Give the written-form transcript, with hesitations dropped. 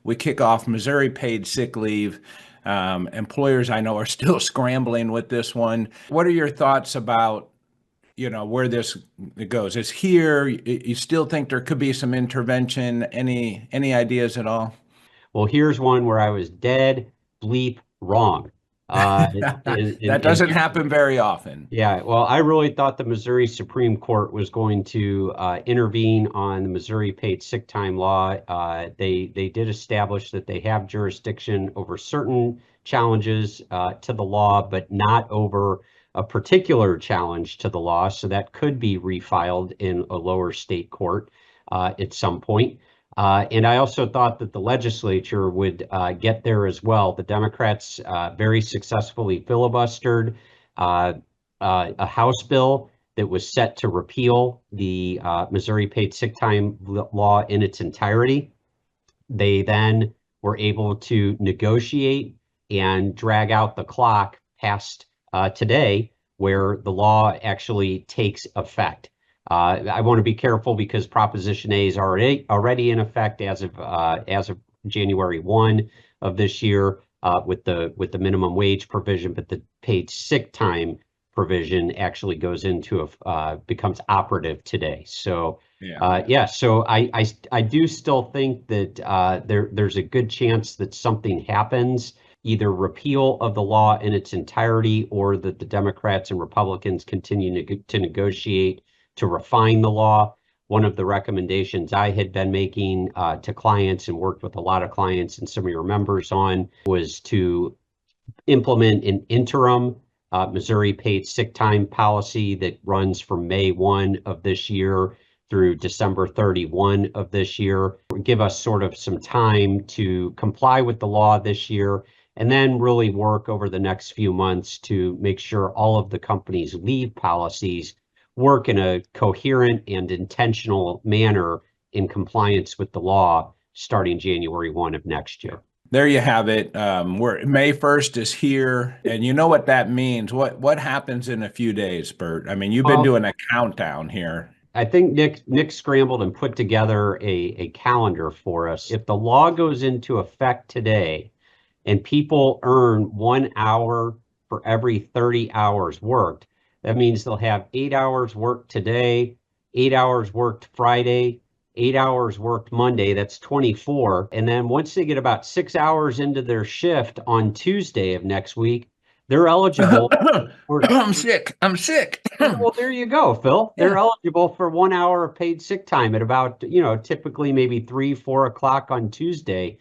we kick off Missouri paid sick leave. Employers I know are still scrambling with this one. What are your thoughts about, where this goes? It's here. You still think there could be some intervention? Any ideas at all? Well, here's one where I was dead bleep wrong. Uh, That and doesn't happen very often. Yeah, well, I really thought the Missouri Supreme Court was going to intervene on the Missouri paid sick time law. They did establish that they have jurisdiction over certain challenges to the law, but not over a particular challenge to the law. So that could be refiled in a lower state court at some point. And I also thought that the legislature would get there as well. The Democrats very successfully filibustered a House bill that was set to repeal the Missouri paid sick time law in its entirety. They then were able to negotiate and drag out the clock past today, where the law actually takes effect. I want to be careful because Proposition A is already in effect as of January 1 of this year with the minimum wage provision, but the paid sick time provision actually goes into becomes operative today. So yeah, so I do still think that there's a good chance that something happens, either repeal of the law in its entirety, or that the Democrats and Republicans continue to negotiate to refine the law. One of the recommendations I had been making to clients and worked with a lot of clients and some of your members on was to implement an interim Missouri paid sick time policy that runs from May 1 of this year through December 31 of this year. Give us sort of some time to comply with the law this year, and then really work over the next few months to make sure all of the company's leave policies work in a coherent and intentional manner in compliance with the law starting January 1 of next year. There you have it. We're May 1st is here, and you know what that means. What happens in a few days, Bert? I mean, you've been Well, doing a countdown here. I think Nick scrambled and put together a calendar for us. If the law goes into effect today and people earn 1 hour for every 30 hours worked, that means they'll have 8 hours worked today, 8 hours worked Friday, 8 hours worked Monday. That's 24. And then once they get about 6 hours into their shift on Tuesday of next week, they're eligible for. I'm sick. I'm sick. Yeah, well, there you go, Phil. They're Yeah. eligible for 1 hour of paid sick time at about, typically maybe 3, 4 o'clock on Tuesday.